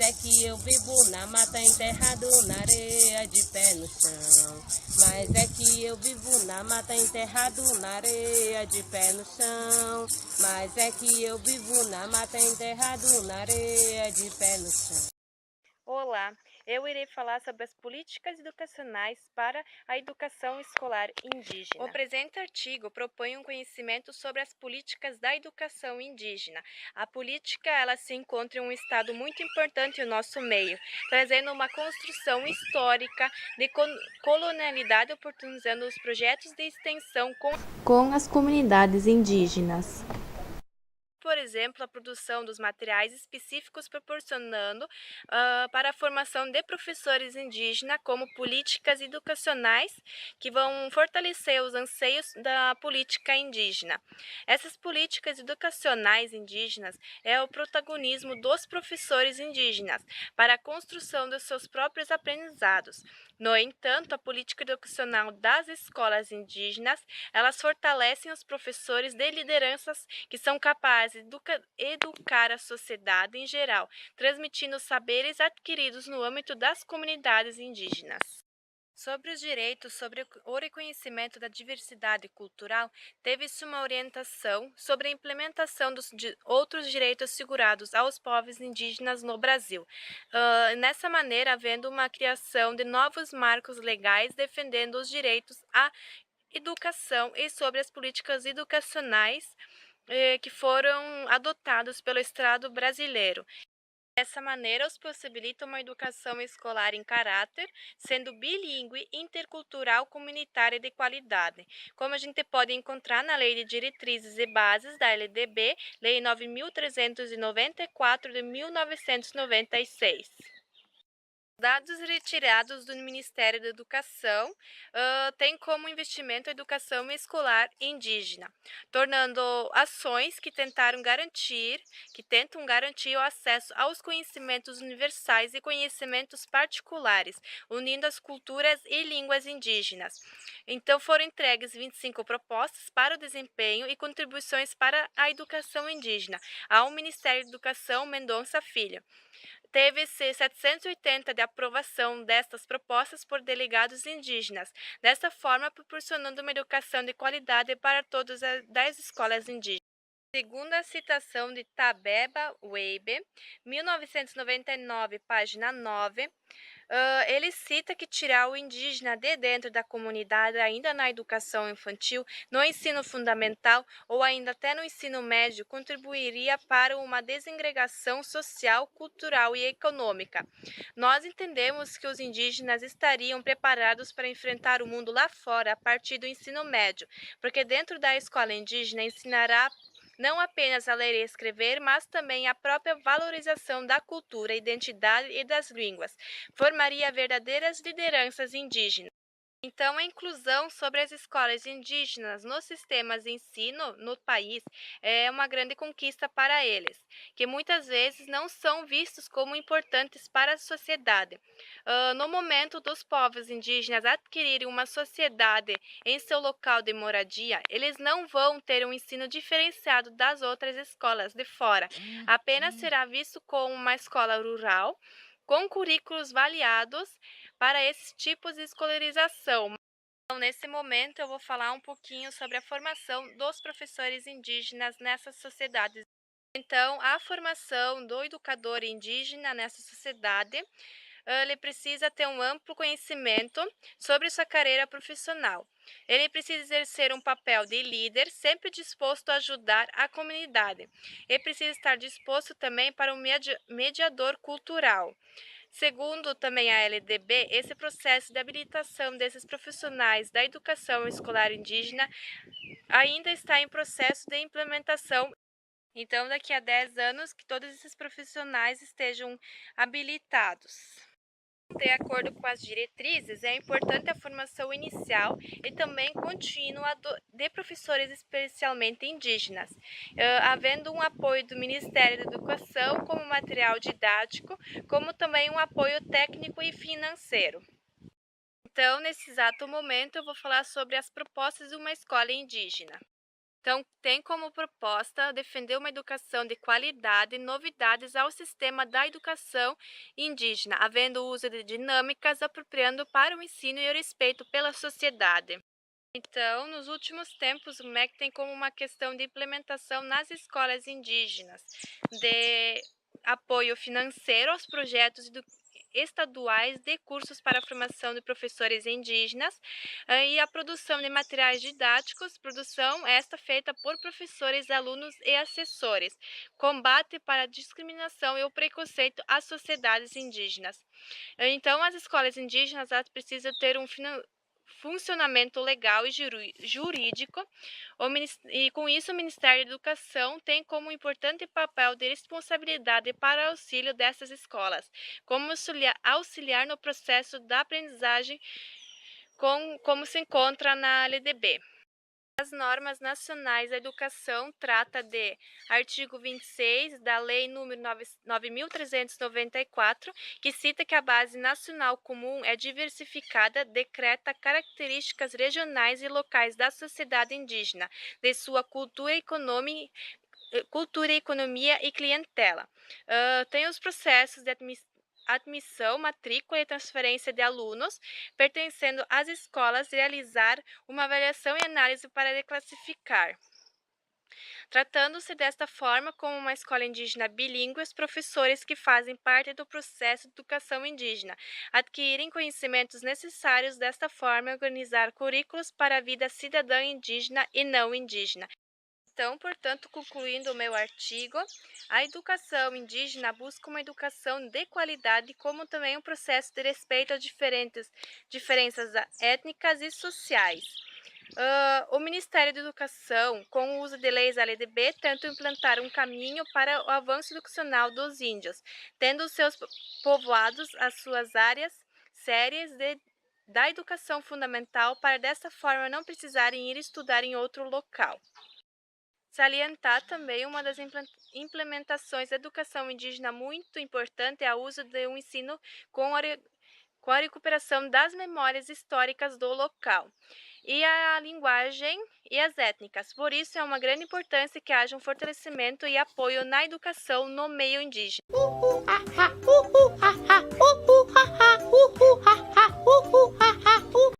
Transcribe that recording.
é que eu vivo na mata, enterrado na areia, de pé no chão. Mas é que eu vivo na mata, enterrado na areia, de pé no chão. Mas é que eu vivo na mata, enterrado na areia, de pé no chão. Olá, eu irei falar sobre as políticas educacionais para a educação escolar indígena. O presente artigo propõe um conhecimento sobre as políticas da educação indígena. A política, ela se encontra em um estado muito importante no nosso meio, trazendo uma construção histórica de colonialidade, oportunizando os projetos de extensão com as comunidades indígenas. Por exemplo, a produção dos materiais específicos proporcionando para a formação de professores indígenas, como políticas educacionais que vão fortalecer os anseios da política indígena. Essas políticas educacionais indígenas é o protagonismo dos professores indígenas para a construção dos seus próprios aprendizados. No entanto, a política educacional das escolas indígenas, elas fortalecem os professores de lideranças que são capazes de educar a sociedade em geral, transmitindo os saberes adquiridos no âmbito das comunidades indígenas. Sobre os direitos sobre o reconhecimento da diversidade cultural, teve-se uma orientação sobre a implementação dos outros direitos assegurados aos povos indígenas no Brasil. Nessa maneira, havendo uma criação de novos marcos legais defendendo os direitos à educação e sobre as políticas educacionais que foram adotados pelo Estado brasileiro. Dessa maneira, os possibilita uma educação escolar em caráter, sendo bilíngue, intercultural, comunitária e de qualidade, como a gente pode encontrar na Lei de Diretrizes e Bases da LDB, Lei 9.394 de 1996. Dados retirados do Ministério da Educação têm como investimento a educação escolar indígena, tornando ações que tentam garantir o acesso aos conhecimentos universais e conhecimentos particulares, unindo as culturas e línguas indígenas. Então, foram entregues 25 propostas para o desempenho e contribuições para a educação indígena ao Ministério da Educação Mendonça Filho. Teve-se 780 de aprovação destas propostas por delegados indígenas, desta forma proporcionando uma educação de qualidade para todas as escolas indígenas. Segundo a citação de Tabeba Weibe, 1999, página 9, ele cita que tirar o indígena de dentro da comunidade, ainda na educação infantil, no ensino fundamental ou ainda até no ensino médio, contribuiria para uma desengregação social, cultural e econômica. Nós entendemos que os indígenas estariam preparados para enfrentar o mundo lá fora a partir do ensino médio, porque dentro da escola indígena ensinará não apenas a ler e escrever, mas também a própria valorização da cultura, identidade e das línguas. Formaria verdadeiras lideranças indígenas. Então, a inclusão sobre as escolas indígenas nos sistemas de ensino no país é uma grande conquista para eles, que muitas vezes não são vistos como importantes para a sociedade. No momento dos povos indígenas adquirirem uma sociedade em seu local de moradia, eles não vão ter um ensino diferenciado das outras escolas de fora. Apenas será visto como uma escola rural, com currículos variados para esses tipos de escolarização. Então, nesse momento, eu vou falar um pouquinho sobre a formação dos professores indígenas nessas sociedades. Então, a formação do educador indígena nessa sociedade, ele precisa ter um amplo conhecimento sobre sua carreira profissional. Ele precisa exercer um papel de líder, sempre disposto a ajudar a comunidade. Ele precisa estar disposto também para um mediador cultural. Segundo também a LDB, esse processo de habilitação desses profissionais da educação escolar indígena ainda está em processo de implementação. Então, daqui a 10 anos, que todos esses profissionais estejam habilitados. De acordo com as diretrizes, é importante a formação inicial e também contínua de professores especialmente indígenas, havendo um apoio do Ministério da Educação como material didático, como também um apoio técnico e financeiro. Então, nesse exato momento, eu vou falar sobre as propostas de uma escola indígena. Então, tem como proposta defender uma educação de qualidade e novidades ao sistema da educação indígena, havendo uso de dinâmicas apropriando para o ensino e o respeito pela sociedade. Então, nos últimos tempos, o MEC tem como uma questão de implementação nas escolas indígenas, de apoio financeiro aos projetos estaduais de cursos para a formação de professores indígenas e a produção de materiais didáticos, produção esta feita por professores, alunos e assessores, combate para a discriminação e o preconceito às sociedades indígenas. Então, as escolas indígenas elas precisam ter um funcionamento legal e jurídico, e com isso o Ministério da Educação tem como importante papel de responsabilidade para o auxílio dessas escolas, como auxiliar no processo da aprendizagem, como se encontra na LDB. As normas nacionais da educação trata de artigo 26 da Lei nº 9.394, que cita que a base nacional comum é diversificada, decreta características regionais e locais da sociedade indígena, de sua cultura, economia e clientela. Tem os processos de admissão, matrícula e transferência de alunos pertencendo às escolas, realizar uma avaliação e análise para declassificar. Tratando-se desta forma como uma escola indígena bilíngue, os professores que fazem parte do processo de educação indígena adquirem conhecimentos necessários desta forma e organizar currículos para a vida cidadã indígena e não indígena. Então, portanto, concluindo o meu artigo, a educação indígena busca uma educação de qualidade, como também um processo de respeito às diferenças étnicas e sociais. O Ministério da Educação, com o uso de leis LDB, tenta implantar um caminho para o avanço educacional dos índios, tendo os seus povoados as suas áreas sérias da educação fundamental, para dessa forma não precisarem ir estudar em outro local. Salientar também uma das implementações da educação indígena muito importante é o uso de um ensino com a recuperação das memórias históricas do local e a linguagem e as étnicas. Por isso, é uma grande importância que haja um fortalecimento e apoio na educação no meio indígena.